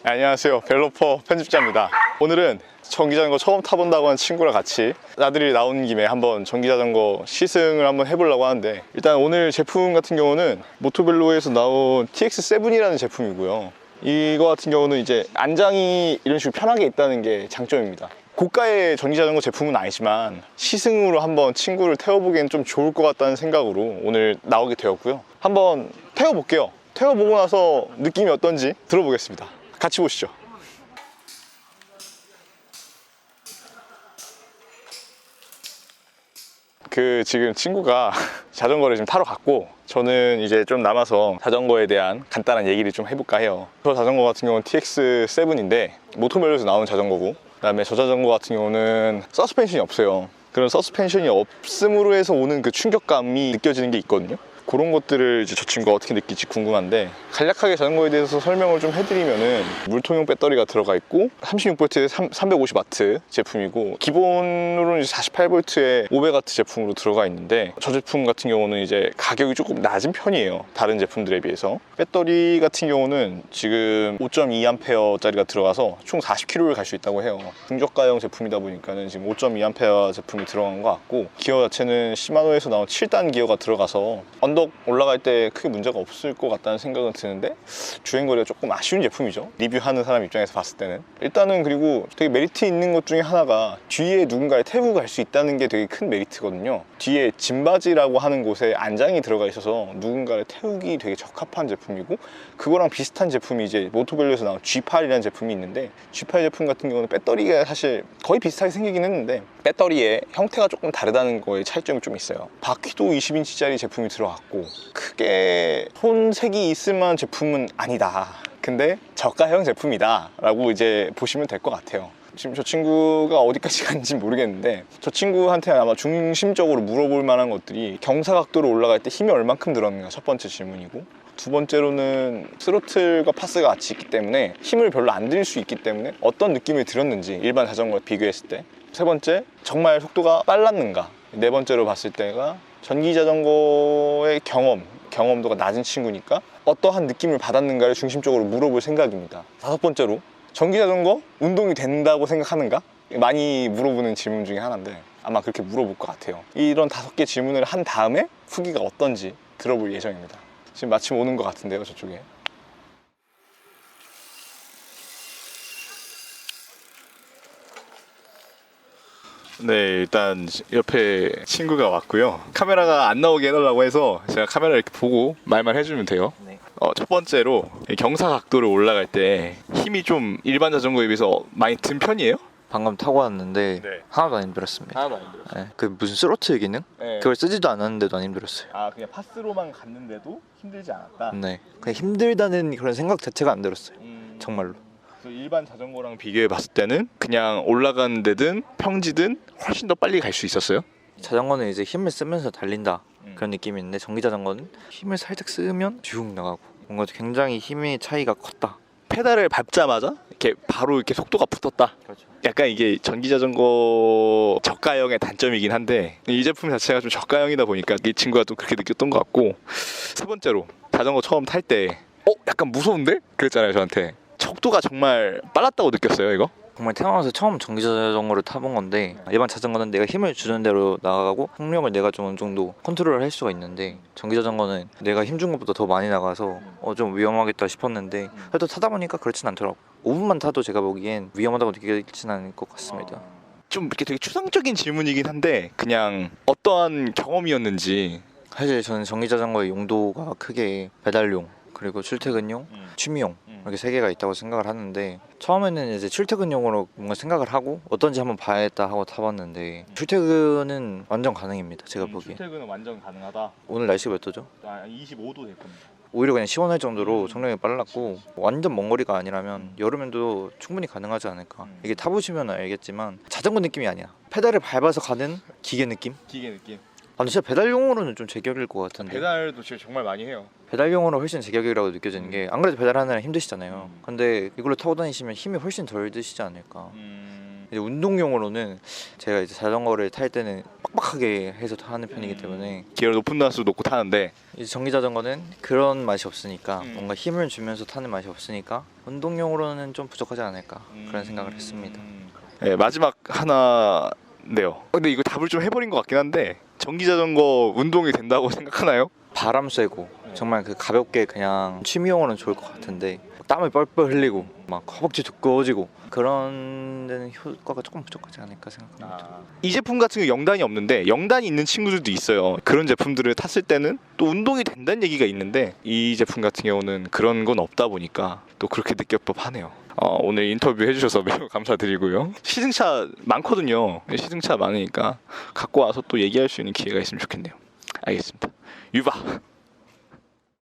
안녕하세요, 벨로퍼 편집자입니다. 오늘은 전기자전거 처음 타본다고 하는 친구랑 같이 나들이 나온 김에 한번 전기자전거 시승을 한번 해보려고 하는데, 일단 오늘 제품 같은 경우는 모토벨로에서 나온 TX7이라는 제품이고요. 이거 같은 경우는 이제 안장이 이런 식으로 편하게 있다는 게 장점입니다. 고가의 전기자전거 제품은 아니지만 시승으로 한번 친구를 태워보기엔 좀 좋을 것 같다는 생각으로 오늘 나오게 되었고요. 한번 태워볼게요. 태워보고 나서 느낌이 어떤지 들어보겠습니다. 같이 보시죠. 지금 친구가 자전거를 좀 타러 갔고, 저는 이제 좀 남아서 자전거에 대한 간단한 얘기를 좀 해볼까 해요. 저 자전거 같은 경우는 TX7인데 모토벨로에서 나오는 자전거고, 그 다음에 저 자전거 같은 경우는 서스펜션이 없어요. 그런 서스펜션이 없음으로 해서 오는 그 충격감이 느껴지는 게 있거든요. 그런 것들을 이제 저 친구가 어떻게 느낄지 궁금한데, 간략하게 자전거에 대해서 설명을 좀 해드리면은 물통용 배터리가 들어가 있고 36V에 350W 제품이고, 기본으로는 48V에 500W 제품으로 들어가 있는데, 저 제품 같은 경우는 이제 가격이 조금 낮은 편이에요, 다른 제품들에 비해서. 배터리 같은 경우는 지금 5.2A 짜리가 들어가서 총 40km를 갈 수 있다고 해요. 중저가형 제품이다 보니까는 지금 5.2A 제품이 들어간 것 같고, 기어 자체는 시마노에서 나온 7단 기어가 들어가서 언덕 올라갈 때 크게 문제가 없을 것 같다는 생각은 드는데, 주행거리가 조금 아쉬운 제품이죠, 리뷰하는 사람 입장에서 봤을 때는. 일단은 그리고 되게 메리트 있는 것 중에 하나가 뒤에 누군가를 태우고 갈 수 있다는 게 되게 큰 메리트거든요. 뒤에 짐바지라고 하는 곳에 안장이 들어가 있어서 누군가를 태우기 되게 적합한 제품이고, 그거랑 비슷한 제품이 이제 모토벨로에서 나온 G8이라는 제품이 있는데, G8 제품 같은 경우는 배터리가 사실 거의 비슷하게 생기긴 했는데 배터리의 형태가 조금 다르다는 거에 차이점이 좀 있어요. 바퀴도 20인치짜리 제품이 들어갔고, 크게 손색이 있을 만한 제품은 아니다, 근데 저가형 제품이다 라고 이제 보시면 될 것 같아요. 지금 저 친구가 어디까지 갔는지 모르겠는데, 저 친구한테 아마 중심적으로 물어볼 만한 것들이 경사각도로 올라갈 때 힘이 얼만큼 들었는가, 첫 번째 질문이고, 두 번째로는 스로틀과 파스가 같이 있기 때문에 힘을 별로 안 들일 수 있기 때문에 어떤 느낌이 들었는지, 일반 자전거와 비교했을 때. 세 번째, 정말 속도가 빨랐는가. 네 번째로 봤을 때가 전기 자전거의 경험도가 낮은 친구니까 어떠한 느낌을 받았는가를 중심적으로 물어볼 생각입니다. 다섯 번째로, 전기 자전거 운동이 된다고 생각하는가? 많이 물어보는 질문 중에 하나인데 아마 그렇게 물어볼 것 같아요. 이런 5개 질문을 한 다음에 후기가 어떤지 들어볼 예정입니다. 지금 마침 오는 것 같은데요, 저쪽에. 네, 일단 옆에 친구가 왔고요. 카메라가 안 나오게 해달라고 해서 제가 카메라 이렇게 보고 말만 해주면 돼요. 네. 첫 번째로, 경사 각도를 올라갈 때 힘이 좀 일반 자전거에 비해서 많이 든 편이에요? 방금 타고 왔는데 네. 하나도 안 힘들었습니다. 하나도 안 힘들었어요. 네. 그 무슨 스로틀 기능? 네. 그걸 쓰지도 않았는데도 안 힘들었어요. 아, 그냥 파스로만 갔는데도 힘들지 않았다? 네. 그냥 힘들다는 그런 생각 자체가 안 들었어요. 정말로. 일반 자전거랑 비교해 봤을 때는 그냥 올라가는 데든 평지든 훨씬 더 빨리 갈 수 있었어요? 자전거는 이제 힘을 쓰면서 달린다 그런 느낌이 있는데, 전기 자전거는 힘을 살짝 쓰면 쭉 나가고, 뭔가 굉장히 힘의 차이가 컸다. 페달을 밟자마자 이렇게 바로 이렇게 속도가 붙었다. 그렇죠. 약간 이게 전기 자전거 저가형의 단점이긴 한데, 이 제품 자체가 좀 저가형이다 보니까 이 친구가 좀 그렇게 느꼈던 것 같고, 세 번째로, 자전거 처음 탈 때 약간 무서운데? 그랬잖아요, 저한테. 속도가 정말 빨랐다고 느꼈어요, 이거? 정말 태어나서 처음 전기 자전거를 타본 건데, 일반 자전거는 내가 힘을 주는 대로 나가고 속력을 내가 좀 어느 정도 컨트롤을 할 수가 있는데, 전기 자전거는 내가 힘준 것보다 더 많이 나가서 좀 위험하겠다 싶었는데, 그래도 타다 보니까 그렇진 않더라고. 5분만 타도 제가 보기엔 위험하다고 느껴지진 않을 것 같습니다. 좀 이렇게 되게 추상적인 질문이긴 한데, 그냥 어떠한 경험이었는지. 사실 저는 전기 자전거의 용도가 크게 배달용, 그리고 출퇴근용, 취미용, 이렇게 3개가 있다고 생각을 하는데, 처음에는 이제 출퇴근용으로 뭔가 생각을 하고 어떤지 한번 봐야겠다 하고 타봤는데, 출퇴근은 완전 가능입니다, 제가 보기에. 출퇴근은 완전 가능하다. 오늘 날씨가 몇 도죠? 25도 될 겁니다. 오히려 그냥 시원할 정도로 속력이 빨랐고, 완전 먼 거리가 아니라면 여름에도 충분히 가능하지 않을까. 이게 타보시면 알겠지만 자전거 느낌이 아니야. 페달을 밟아서 가는 기계 느낌? 기계 느낌. 근데 진짜 배달용으로는 좀 제격일 것 같은데. 배달도 지금 정말 많이 해요. 배달용으로 훨씬 제격이라고 느껴지는 게, 안 그래도 배달하느라 힘드시잖아요. 근데 이걸로 타고 다니시면 힘이 훨씬 덜 드시지 않을까. 이제 운동용으로는 제가 이제 자전거를 탈 때는 빡빡하게 해서 타는 편이기 때문에 기어를 높은 단수 놓고 타는데 이제 전기 자전거는 그런 맛이 없으니까 뭔가 힘을 주면서 타는 맛이 없으니까 운동용으로는 좀 부족하지 않을까 그런 생각을 했습니다. 네, 마지막 하나인데요. 근데 이거 답을 좀 해버린 것 같긴 한데 전기 자전거 운동이 된다고 생각하나요? 바람 쐬고 정말 그 가볍게 그냥 취미용으로는 좋을 것 같은데 땀을 뻘뻘 흘리고 막 허벅지 두꺼워지고 그런 데는 효과가 조금 부족하지 않을까 생각합니다. 이 제품 같은 경우 영단이 없는데 영단이 있는 친구들도 있어요. 그런 제품들을 탔을 때는 또 운동이 된다는 얘기가 있는데 이 제품 같은 경우는 그런 건 없다 보니까 또 그렇게 느낄 법하네요. 오늘 인터뷰 해주셔서 매우 감사드리고요. 시승차 많거든요. 시승차 많으니까 갖고 와서 또 얘기할 수 있는 기회가 있으면 좋겠네요. 알겠습니다. 유바.